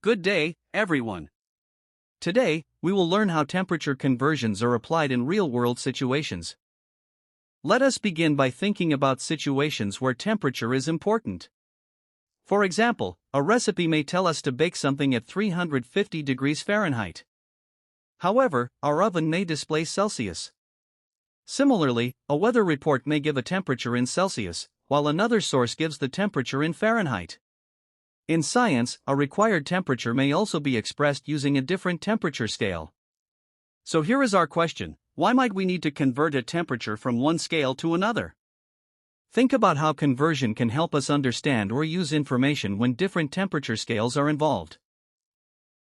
Good day, everyone. Today, we will learn how temperature conversions are applied in real-world situations. Let us begin by thinking about situations where temperature is important. For example, a recipe may tell us to bake something at 350 degrees Fahrenheit. However, our oven may display Celsius. Similarly, a weather report may give a temperature in Celsius, while another source gives the temperature in Fahrenheit. In science, a required temperature may also be expressed using a different temperature scale. So here is our question: why might we need to convert a temperature from one scale to another? Think about how conversion can help us understand or use information when different temperature scales are involved.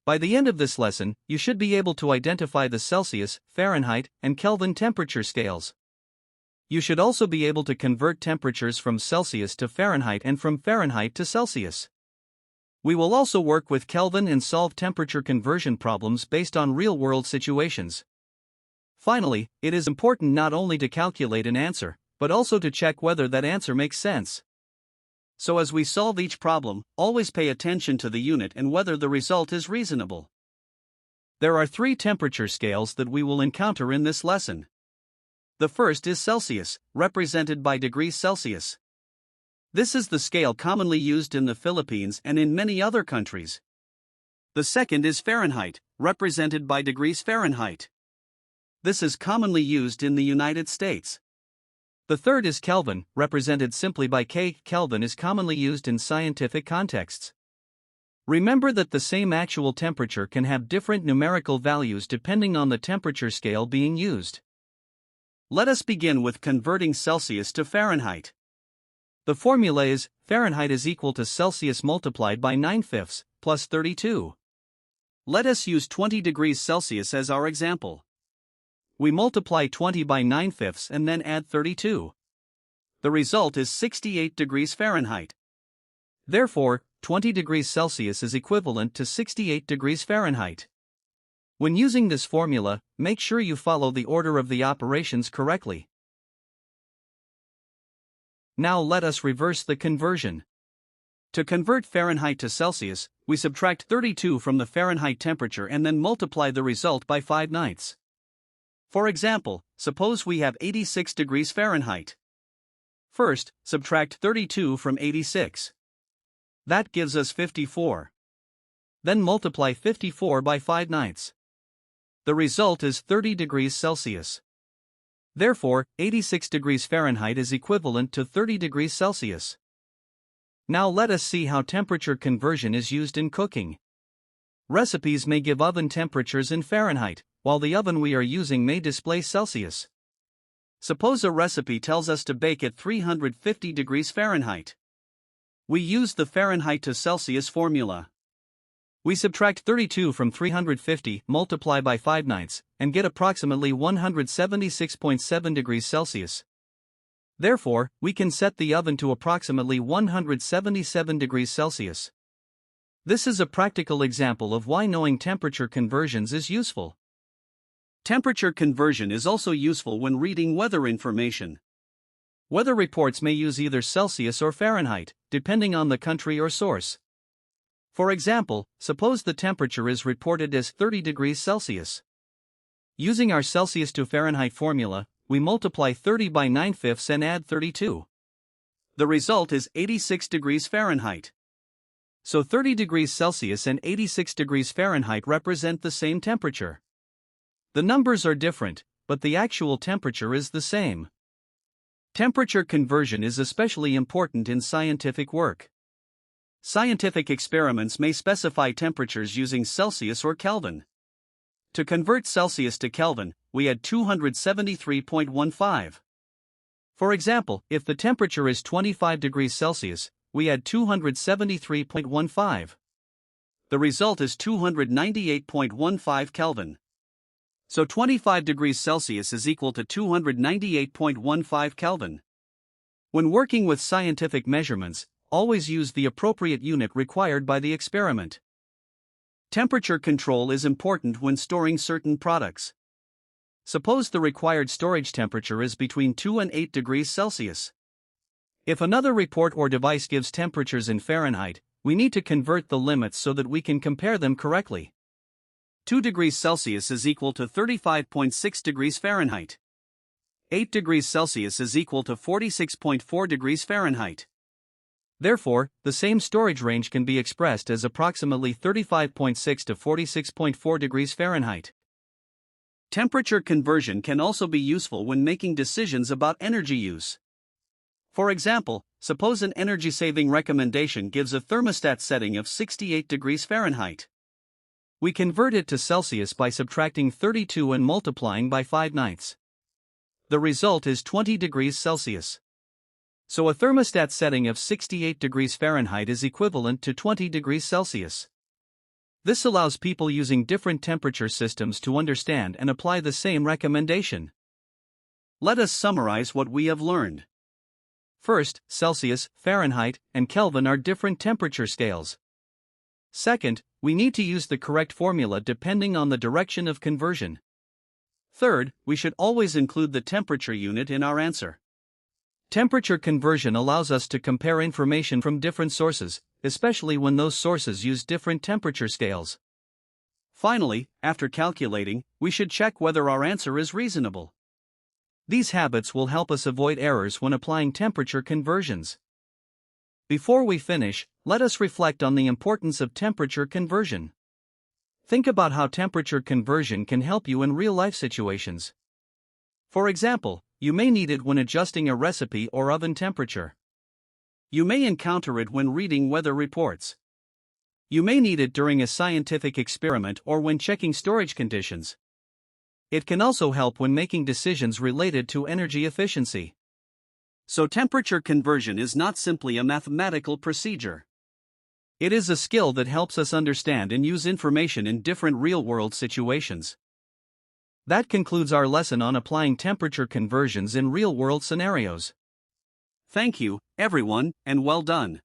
By the end of this lesson, you should be able to identify the Celsius, Fahrenheit, and Kelvin temperature scales. You should also be able to convert temperatures from Celsius to Fahrenheit and from Fahrenheit to Celsius. We will also work with Kelvin and solve temperature conversion problems based on real-world situations. Finally, it is important not only to calculate an answer, but also to check whether that answer makes sense. So as we solve each problem, always pay attention to the unit and whether the result is reasonable. There are three temperature scales that we will encounter in this lesson. The first is Celsius, represented by degrees Celsius. This is the scale commonly used in the Philippines and in many other countries. The second is Fahrenheit, represented by degrees Fahrenheit. This is commonly used in the United States. The third is Kelvin, represented simply by K. Kelvin is commonly used in scientific contexts. Remember that the same actual temperature can have different numerical values depending on the temperature scale being used. Let us begin with converting Celsius to Fahrenheit. The formula is, Fahrenheit is equal to Celsius multiplied by 9/5 plus 32. Let us use 20 degrees Celsius as our example. We multiply 20 by 9/5 and then add 32. The result is 68 degrees Fahrenheit. Therefore, 20 degrees Celsius is equivalent to 68 degrees Fahrenheit. When using this formula, make sure you follow the order of the operations correctly. Now let us reverse the conversion. To convert Fahrenheit to Celsius, we subtract 32 from the Fahrenheit temperature and then multiply the result by 5/9. For example, suppose we have 86 degrees Fahrenheit. First, subtract 32 from 86. That gives us 54. Then multiply 54 by 5/9. The result is 30 degrees Celsius. Therefore, 86 degrees Fahrenheit is equivalent to 30 degrees Celsius. Now let us see how temperature conversion is used in cooking. Recipes may give oven temperatures in Fahrenheit, while the oven we are using may display Celsius. Suppose a recipe tells us to bake at 350 degrees Fahrenheit. We use the Fahrenheit to Celsius formula. We subtract 32 from 350, multiply by 5/9, and get approximately 176.7 degrees Celsius. Therefore, we can set the oven to approximately 177 degrees Celsius. This is a practical example of why knowing temperature conversions is useful. Temperature conversion is also useful when reading weather information. Weather reports may use either Celsius or Fahrenheit, depending on the country or source. For example, suppose the temperature is reported as 30 degrees Celsius. Using our Celsius to Fahrenheit formula, we multiply 30 by 9/5 and add 32. The result is 86 degrees Fahrenheit. So 30 degrees Celsius and 86 degrees Fahrenheit represent the same temperature. The numbers are different, but the actual temperature is the same. Temperature conversion is especially important in scientific work. Scientific experiments may specify temperatures using Celsius or Kelvin. To convert Celsius to Kelvin, we add 273.15. For example, if the temperature is 25 degrees Celsius, we add 273.15. The result is 298.15 Kelvin. So 25 degrees Celsius is equal to 298.15 Kelvin. When working with scientific measurements, always use the appropriate unit required by the experiment. Temperature control is important when storing certain products. Suppose the required storage temperature is between 2 and 8 degrees Celsius. If another report or device gives temperatures in Fahrenheit, we need to convert the limits so that we can compare them correctly. 2 degrees Celsius is equal to 35.6 degrees Fahrenheit. 8 degrees Celsius is equal to 46.4 degrees Fahrenheit. Therefore, the same storage range can be expressed as approximately 35.6 to 46.4 degrees Fahrenheit. Temperature conversion can also be useful when making decisions about energy use. For example, suppose an energy-saving recommendation gives a thermostat setting of 68 degrees Fahrenheit. We convert it to Celsius by subtracting 32 and multiplying by 5/9. The result is 20 degrees Celsius. So a thermostat setting of 68 degrees Fahrenheit is equivalent to 20 degrees Celsius. This allows people using different temperature systems to understand and apply the same recommendation. Let us summarize what we have learned. First, Celsius, Fahrenheit, and Kelvin are different temperature scales. Second, we need to use the correct formula depending on the direction of conversion. Third, we should always include the temperature unit in our answer. Temperature conversion allows us to compare information from different sources, especially when those sources use different temperature scales. Finally, after calculating, we should check whether our answer is reasonable. These habits will help us avoid errors when applying temperature conversions. Before we finish, let us reflect on the importance of temperature conversion. Think about how temperature conversion can help you in real-life situations. For example, you may need it when adjusting a recipe or oven temperature. You may encounter it when reading weather reports. You may need it during a scientific experiment or when checking storage conditions. It can also help when making decisions related to energy efficiency. So temperature conversion is not simply a mathematical procedure. It is a skill that helps us understand and use information in different real-world situations. That concludes our lesson on applying temperature conversions in real-world scenarios. Thank you, everyone, and well done.